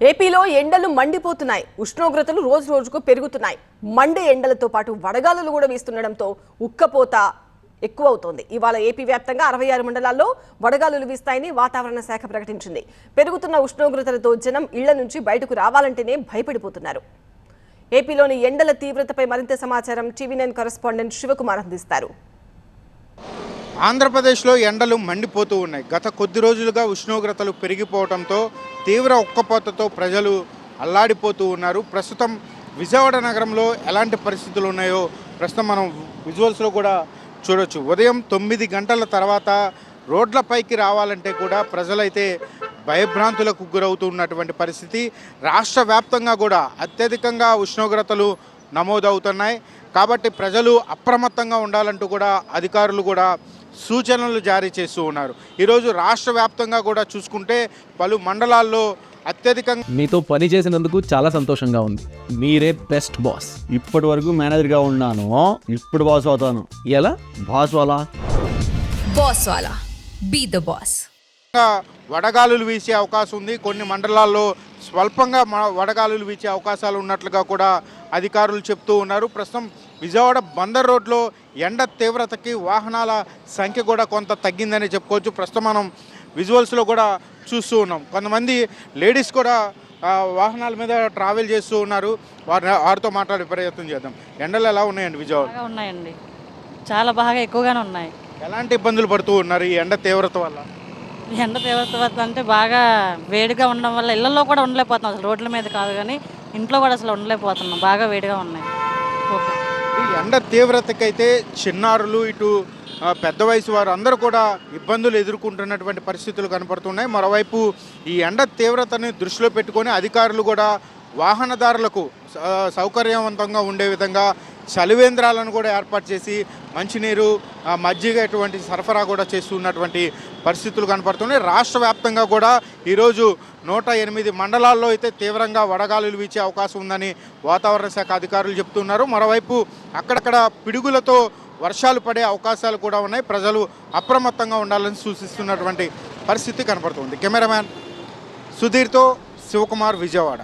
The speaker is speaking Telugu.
ఏపీలో ఎండలు మండిపోతున్నాయి. ఉష్ణోగ్రతలు రోజు రోజుకు పెరుగుతున్నాయి. మండే ఎండలతో పాటు వడగాలులు కూడా వీస్తుండడంతో ఉక్కపోత ఎక్కువ అవుతోంది. ఇవాళ ఏపీ వ్యాప్తంగా 66 మండలాల్లో వడగాలులు వీస్తాయని వాతావరణ శాఖ ప్రకటించింది. పెరుగుతున్న ఉష్ణోగ్రతలతో జనం ఇళ్ల నుంచి బయటకు రావాలంటేనే భయపడిపోతున్నారు. ఏపీలోని ఎండల తీవ్రతపై మరింత సమాచారం టీవీ9 కరెస్పాండెంట్ శివకుమార్ అందిస్తారు. ఆంధ్రప్రదేశ్లో ఎండలు మండిపోతూ ఉన్నాయి. గత కొద్ది రోజులుగా ఉష్ణోగ్రతలు పెరిగిపోవడంతో తీవ్ర ఉక్కపోతతో ప్రజలు అల్లాడిపోతూ ఉన్నారు. ప్రస్తుతం విజయవాడ నగరంలో ఎలాంటి పరిస్థితులు ఉన్నాయో ప్రస్తుతం మనం విజువల్స్లో కూడా చూడొచ్చు. ఉదయం 9 గంటల తర్వాత రోడ్లపైకి రావాలంటే కూడా ప్రజలైతే భయభ్రాంతులకు గురవుతున్నటువంటి పరిస్థితి. రాష్ట్ర వ్యాప్తంగా కూడా అత్యధికంగా ఉష్ణోగ్రతలు నమోదవుతున్నాయి. కాబట్టి ప్రజలు అప్రమత్తంగా ఉండాలంటూ కూడా అధికారులు కూడా సూచనలు జారీ చేస్తూ ఉన్నారు. ఈరోజు రాష్ట్ర వ్యాప్తంగా కూడా చూసుకుంటే పలు మండలాల్లో అత్యధికంగా మీతో పని చేసినందుకు చాలా సంతోషంగా ఉంది. మీరే బెస్ట్ బాస్. ఇప్పటి వరకు మేనేజర్గా ఉన్నాను, ఇప్పుడు బాస్ అవుతాను. ఎలా బాస్ వాలా బాస్ వాలా బీ ద బాస్. వడగాలులు వీచే అవకాశం ఉంది. కొన్ని మండలాల్లో స్వల్పంగా వడగాలులు వీచే అవకాశాలు ఉన్నట్లుగా కూడా అధికారులు చెప్తూ ఉన్నారు. ప్రస్తుతం విజయవాడ బందర్ రోడ్లో ఎండ తీవ్రతకి వాహనాల సంఖ్య కూడా కొంత తగ్గిందని చెప్పుకోవచ్చు. ప్రస్తుతం మనం విజువల్స్లో కూడా చూస్తూ ఉన్నాం. కొంతమంది లేడీస్ కూడా వాహనాల మీద ట్రావెల్ చేస్తూ ఉన్నారు. వారితో మాట్లాడే ప్రయత్నం చేద్దాం. ఎండలు ఎలా ఉన్నాయండి విజయవాడ? ఉన్నాయండి, చాలా బాగా ఎక్కువగానే ఉన్నాయి. ఎలాంటి ఇబ్బందులు పడుతూ ఉన్నారు ఈ ఎండ తీవ్రత వల్ల? ఎండ తీవ్రత అంటే బాగా వేడిగా ఉండడం వల్ల ఇళ్లలో కూడా ఉండలేకపోతున్నాం. అసలు రోడ్ల మీద కాదు కానీ ఇంట్లో కూడా అసలు ఉండలేకపోతున్నాం. బాగా వేడిగా ఉన్నాయి. ఓకే, ఈ ఎండ తీవ్రతకైతే చిన్నారులు ఇటు పెద్ద వయసు వారు అందరూ కూడా ఇబ్బందులు ఎదుర్కొంటున్నటువంటి పరిస్థితులు కనపడుతున్నాయి. మరోవైపు ఈ ఎండ తీవ్రతని దృష్టిలో పెట్టుకొని అధికారులు కూడా వాహనదారులకు సౌకర్యవంతంగా ఉండే విధంగా చలివేంద్రాలను కూడా ఏర్పాటు చేసి మంచినీరు, మజ్జిగ ఇటువంటి సరఫరా కూడా చేస్తున్నటువంటి పరిస్థితులు కనపడుతున్నాయి. రాష్ట్ర వ్యాప్తంగా కూడా ఈరోజు 108 మండలాల్లో అయితే తీవ్రంగా వడగాలులు వీచే అవకాశం ఉందని వాతావరణ శాఖ అధికారులు చెప్తున్నారు. మరోవైపు అక్కడక్కడ పిడుగులతో వర్షాలు పడే అవకాశాలు కూడా ఉన్నాయి. ప్రజలు అప్రమత్తంగా ఉండాలని సూచిస్తున్నటువంటి పరిస్థితి కనపడుతుంది. కెమెరామ్యాన్ సుధీర్తో శివకుమార్, విజయవాడ.